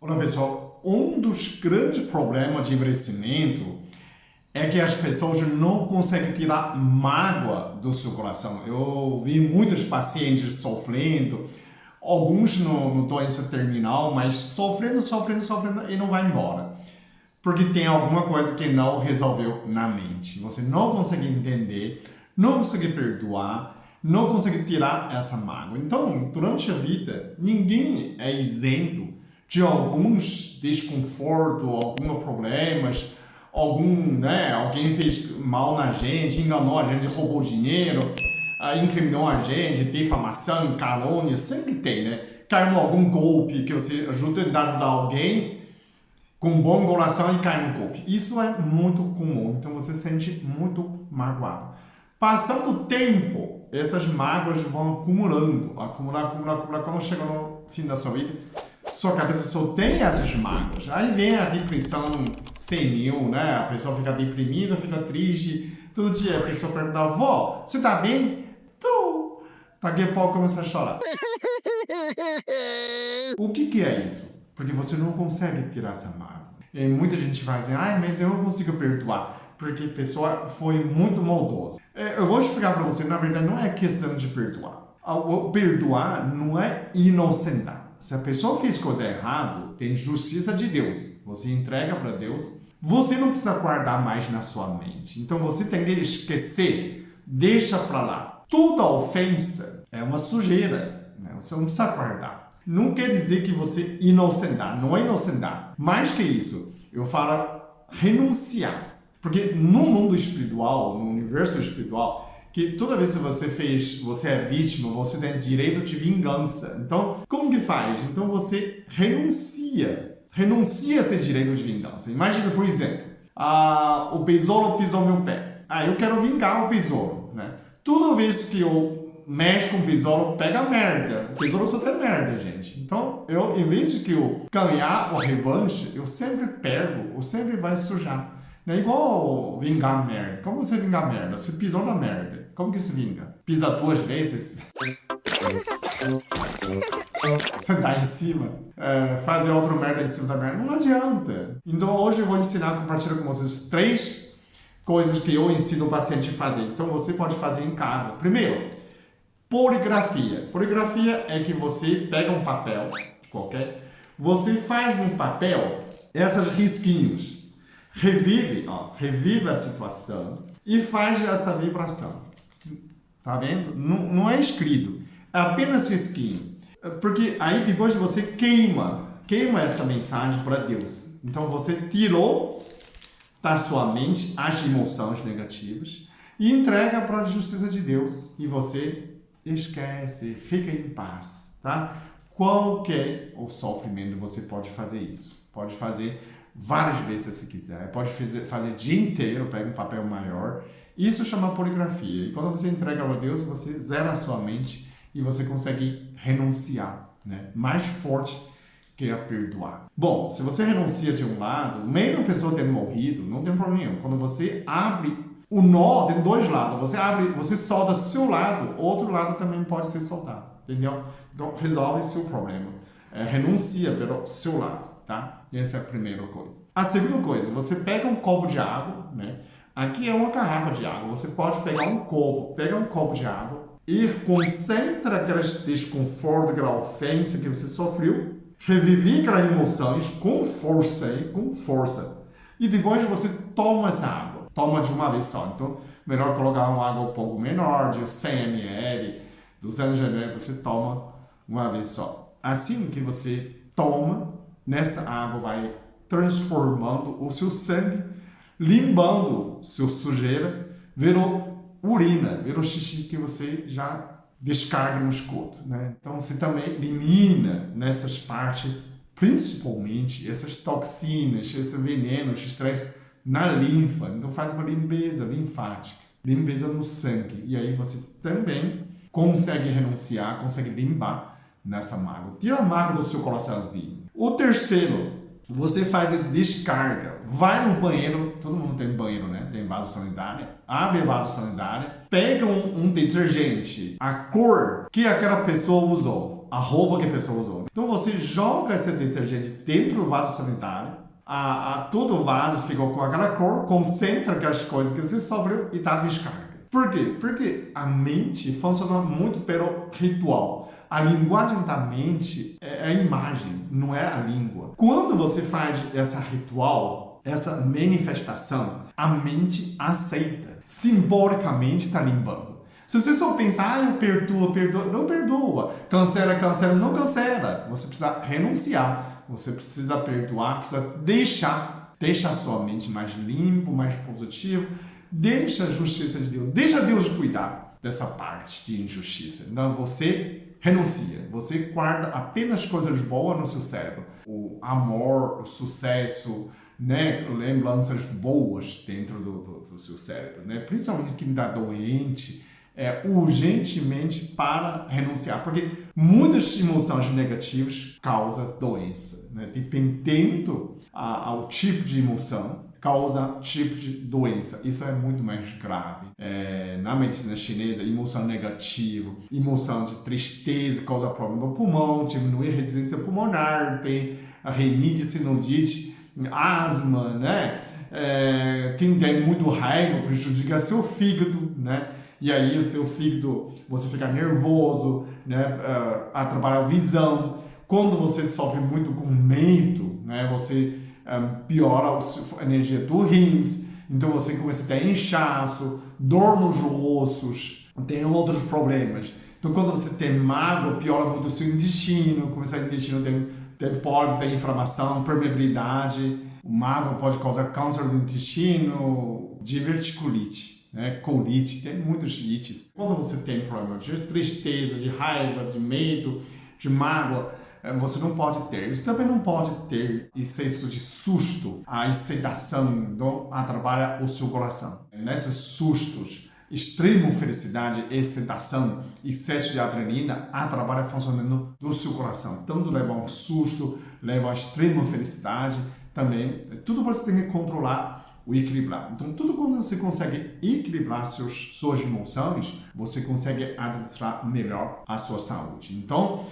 Olá pessoal, um dos grandes problemas de envelhecimento é que as pessoas não conseguem tirar mágoa do seu coração. Eu vi muitos pacientes sofrendo, alguns no doença terminal, mas sofrendo e não vai embora. Porque tem alguma coisa que não resolveu na mente. Você não consegue entender, não consegue perdoar, não consegue tirar essa mágoa. Então, durante a vida, ninguém é isento de alguns desconfortos, alguns problemas, alguém fez mal na gente, enganou a gente, roubou dinheiro, incriminou a gente, difamação, calúnia, sempre tem, né? Caiu em algum golpe que você ajuda a ajudar alguém com um bom coração e cai no golpe. Isso é muito comum, então você se sente muito magoado. Passando o tempo, essas mágoas vão acumulando. Quando chega no fim da sua vida, sua cabeça só tem essas mágoas. Aí vem a depressão senil, né? A pessoa fica deprimida, fica triste. Todo dia a pessoa pergunta, vó, você tá bem? Tô. Daqui a pouco começa a chorar. O que é isso? Porque você não consegue tirar essa mágoa. E muita gente vai dizer, mas eu não consigo perdoar, porque a pessoa foi muito maldosa. Eu vou explicar para você, na verdade, não é questão de perdoar. O perdoar não é inocentar. Se a pessoa fez coisa errada, tem justiça de Deus. Você entrega para Deus. Você não precisa guardar mais na sua mente. Então você tem que esquecer. Deixa para lá. Toda ofensa é uma sujeira, né? Você não precisa guardar. Não quer dizer que você inocentar. Não é inocentar. Mais que isso, eu falo renunciar. Porque no mundo espiritual, no universo espiritual, que toda vez que você é vítima, você tem direito de vingança. Então, como que faz? Então você renuncia a esse direito de vingança. Imagina, por exemplo, o besouro pisou meu pé. Eu quero vingar o besouro, né? Toda vez que eu mexo com o besouro, pega merda. O besouro só tem merda, gente. Então, em vez de eu ganhar a revanche, eu sempre perco, eu sempre vai sujar. É igual vingar merda. Como você vingar merda? Você pisou na merda. Como que se vinga? Pisa 2 vezes? Sentar em cima? Fazer outra merda em cima da merda? Não adianta. Então hoje eu vou compartilhar com vocês 3 coisas que eu ensino o paciente a fazer. Então você pode fazer em casa. Primeiro, poligrafia. Poligrafia é que você pega um papel qualquer, você faz no papel esses risquinhos. Revive a situação e faz essa vibração. Tá vendo? Não é escrito, é apenas risquinho. Porque aí depois você queima essa mensagem para Deus. Então você tirou da sua mente as emoções negativas e entrega para a justiça de Deus. E você esquece, fica em paz, tá? Qualquer o sofrimento você pode fazer isso. Pode fazer várias vezes se quiser. Pode fazer o dia inteiro, pega um papel maior. Isso chama poligrafia. E quando você entrega para Deus, você zera a sua mente e você consegue renunciar, né? Mais forte que a perdoar. Bom, se você renuncia de um lado, mesmo a pessoa ter morrido, não tem problema. Quando você abre o nó, tem 2 lados. Você solta seu lado, outro lado também pode ser soltado. Entendeu? Então resolve seu problema. Renuncia pelo seu lado. Tá? Essa é a primeira coisa. A segunda coisa, você pega um copo de água, né? Aqui é uma garrafa de água. Você pode pegar um copo de água e concentra aquele desconforto, aquela ofensa que você sofreu, reviver aquelas emoções com força. E depois você toma essa água. Toma de uma vez só. Então, melhor colocar uma água um pouco menor, de 100 ml, 200 ml, você toma uma vez só. Assim que você toma, nessa água vai transformando o seu sangue, limpando sua sujeira, virou urina, virou xixi que você já descarga no esgoto, né? Então você também elimina nessas partes, principalmente essas toxinas, esses venenos, estresse na linfa. Então faz uma limpeza linfática, limpeza no sangue. E aí você também consegue renunciar, consegue limpar nessa mágoa. Tira a mágoa do seu coraçãozinho. O terceiro, você faz a descarga. Vai no banheiro, todo mundo tem banheiro, né? Tem vaso sanitário. Abre o vaso sanitário, pega um detergente, a cor que aquela pessoa usou, a roupa que a pessoa usou. Então você joga esse detergente dentro do vaso sanitário, todo o vaso ficou com aquela cor, concentra aquelas coisas que você sofreu e dá descarga. Por quê? Porque a mente funciona muito pelo ritual. A linguagem da mente é a imagem, não é a língua. Quando você faz essa ritual, essa manifestação, a mente aceita. Simbolicamente está limpando. Se você só pensar, eu perdoo, não perdoa. Cancela, não cancela. Você precisa renunciar. Você precisa perdoar, precisa deixar a sua mente mais limpo, mais positivo. Deixa a justiça de Deus, deixa Deus cuidar dessa parte de injustiça. Então você renuncia, você guarda apenas coisas boas no seu cérebro. O amor, o sucesso, né? Lembranças boas dentro do seu cérebro. Né? Principalmente quem está doente, urgentemente para renunciar. Porque muitas emoções negativas causam doença. Né? Dependendo ao tipo de emoção, causa tipo de doença. Isso é muito mais grave. Na medicina chinesa, emoção negativa, emoção de tristeza causa problema do pulmão, diminui a resistência pulmonar, tem a rinite, sinusite, asma, né? Quem tem muito raiva prejudica seu fígado, né? E aí o seu fígado, você fica nervoso, né? Atrapalha a visão. Quando você sofre muito com medo, né? Você piora a energia dos rins, então você começa a ter inchaço, dor nos ossos, tem outros problemas. Então quando você tem mágoa, piora muito o seu intestino, começa o intestino tem pólipo, tem inflamação, permeabilidade. O mágoa pode causar câncer do intestino, diverticulite, né? Colite, tem muitos ites. Quando você tem problema de tristeza, de raiva, de medo, de mágoa, você não pode ter. Você também não pode ter excesso de susto. A excitação então, atrapalha o seu coração. Nesses sustos, extrema felicidade, excitação, excesso de adrenalina atrapalha o funcionamento do seu coração. Tanto leva a um susto, leva a extrema felicidade também. Tudo você tem que controlar o equilibrar. Então, tudo quando você consegue equilibrar suas emoções, você consegue administrar melhor a sua saúde. Então,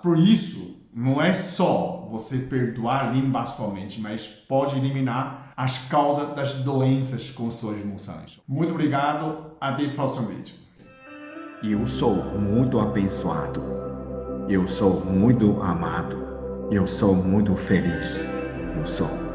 por isso, não é só você perdoar, limpar sua mente, mas pode eliminar as causas das doenças com suas emoções. Muito obrigado, até o próximo vídeo. Eu sou muito abençoado. Eu sou muito amado. Eu sou muito feliz. Eu sou.